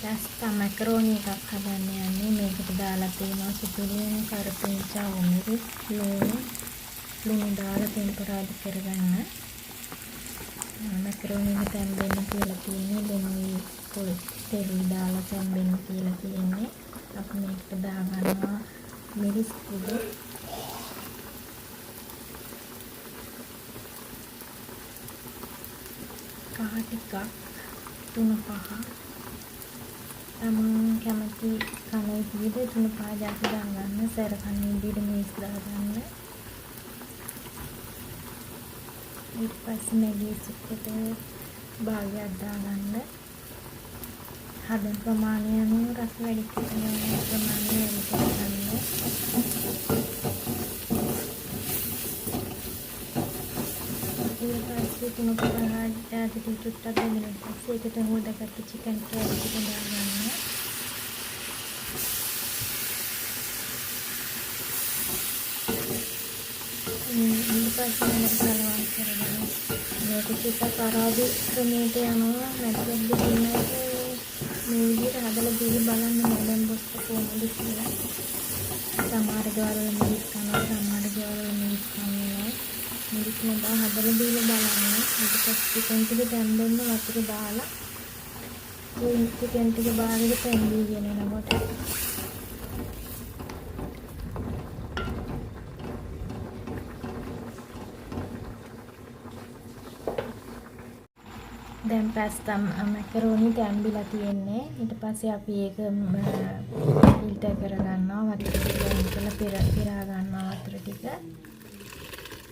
Pasta macaroni එකක් හදන්න යන්නේ. මේකට දාලා තියෙනවා සුදුලුණු කරපිංචා උමුරු ලුණු දාලා ටෙම්පරාදු කරගන්න. macaroni එක තැම්බෙන්න කියලා තියෙන්නේ. ලුණුයි තෙලුයි දාලා තැම්බෙන්න කියලා තියෙන්නේ. අපි මේකට දාගන්නවා මිරිස් කුඩු කහ ටිකක් 3-5 තමන් කැමති කන විදිහට 3-5 ಜಾති දාගන්න. සැර කන විදිහට මිරිස් දාගන්න. ඊට පස්සේ මැගි සුප්පට භාගයක් දාගන්න. හදන ප්‍රමාණය අනුව රස වැඩි කරන ප්‍රමාණය වැඩි කරගන්න. ඊට පස්සේ 3-5 ಜಾති ටිකක් දාගෙන පස්සේ ඒකට හොදගත්ත චිකන් කෑලි ටික දාගන්න. ඊට පස්සේ මේක කලවම් කරගන්න. මේක ටිකක් අරාබි ක්‍රමයට යනවා. නැත්නම් දෙන්නේ මේ විදිහට හදලා දීලා බලන්න මොඩන් බොස්ට කොහොමද කියලා. සමහර ගෙවල් වල මිරිස් කනවා, සමහර ගෙවල් වල මිරිස් කන්නේ නැහැ. මිරිස් නදා හදලා දීලා බලන්න. ඊට පස්සේ චිකන් ටික තැම්බෙන්න වතුර දාලා ඒ චිකන් ටික බාගෙට තැම්බීගෙන යනකොට දැන් pasta macaroni තැම්බිලා තියෙන්නේ. ඊට පස්සේ අපි ඒක ෆිල්ටර් කරගන්නවා. වතුර ටික කරලා පිරා ගන්නවා වතුර ටික.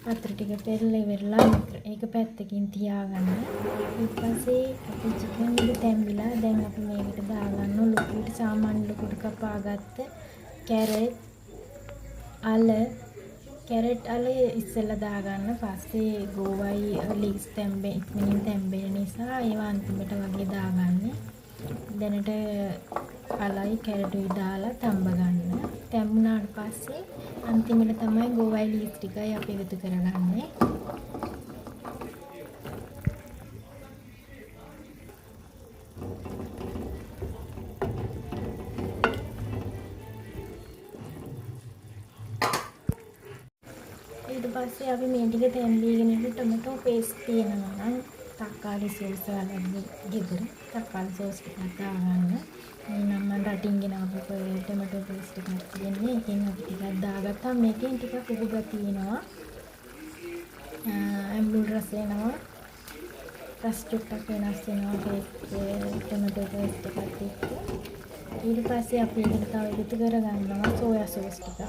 වතුර ටික පෙරලා ඉවරලා ඒක පැත්තකින් තියාගන්න. ඊට පස්සේ අපි චිකන් එක තැම්බිලා දැන් අපි මේකට දාගන්න ලුකුට සාමාන්‍ය ලුකුට කපාගත්ත කැරට් අල ඉස්සෙල්ලා දාගන්න. පස්සේ ගෝවයි ලීක්ස් ඉක්මනින් තැම්බෙන නිසා ඒවා අන්තිමට වගේ දාගන්න. දැනට අලයි කැරටුයි දාලා තඹ ගන්න. තැම්බුණාට පස්සේ අන්තිමට තමයි ගෝවයි ලීක්ස් ටිකයි අපි එකතු කරගන්නේ. ඊට පස්සේ අපි මේ ටික තැම්බීගෙන ඉන්න ටොමැටෝ පේස්ට් තියෙනවා නම් තක්කාලි සෝස් වලදී ගෙදර තක්කාලි සෝස් ටිකක් දාගන්න. එහෙනම් මම රටින් ගෙනාවු ටොමැටෝ පේස්ට් එකක් තියෙන්නේ. ඒකෙන් අපි ටිකක් දාගත්තා. මේකෙන් ටිකක් උගුග තියෙනවා. අම්බුල් රස එනවා. රස ටිකක් වෙනස් වෙනවා ටොමැටෝ පේස්ට් එකත් එක්ක. ඊට පස්සේ අපි ඒකට තව එකතු කරගන්නවා සෝයා සෝස් ටිකක්.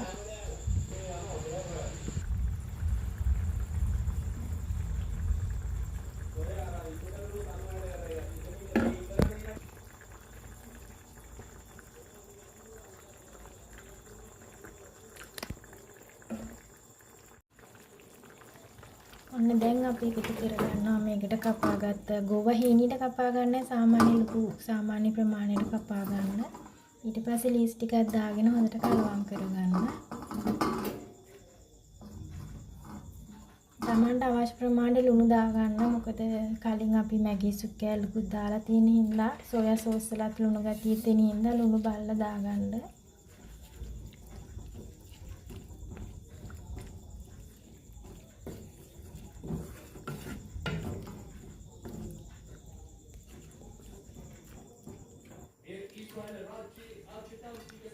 ඔන්න දැන් අපි එකතු කරගන්නවා මේකට කපාගත්ත ගොව හේනියට කපා ගන්න සාමාන්‍ය ප්‍රමාණයට කපා ගන්න. ඊට පස්සේ ලීස් ටිකක් දාගෙන හොඳට කලවම් කරගන්න. තමන්ට අවශ්‍ය ප්‍රමාණයට ලුණු දාගන්න. මොකද කලින් අපි මැගි සුප් කෑල්ලකුත් දාලා තියෙන හින්දා සෝයා සෝස් වලත් ලුණු ගතිය තියෙන හින්දා ලුණු බලලා දාගන්න.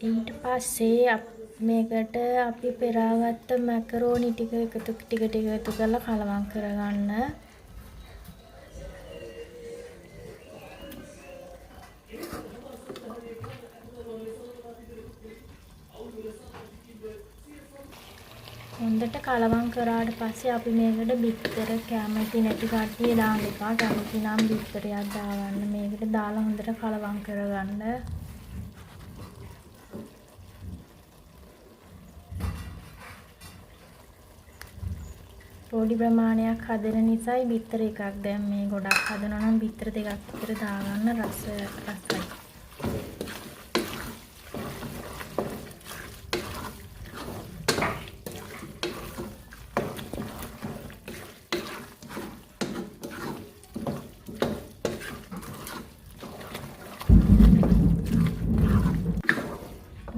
ඊට පස්සේ මේකට අපි පෙරාගත්ත මැකරෝනි ටික එකතු කරලා කලවම් කරගන්න. හොඳට කලවම් කරාට පස්සේ අපි මේකට බිත්තර කැමති නැති කට්ටිය දාන්න එපා. කැමති නම් බිත්තරයක් දාගන්න. මේකට දාලා හොඳට කලවම් කරගන්න. පොඩි ප්‍රමාණයක් හදන නිසායි බිත්තර එකක්. දැන් මේ ගොඩක් හදනවා නම් බිත්තර දෙකක් විතර දාගන්න රසයි.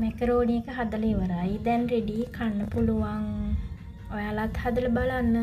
මැකරෝනි එක හදලා ඉවරයි. දැන් රෙඩි කන්න පුළුවන්. ඔයාලත් හදලා බලන්න.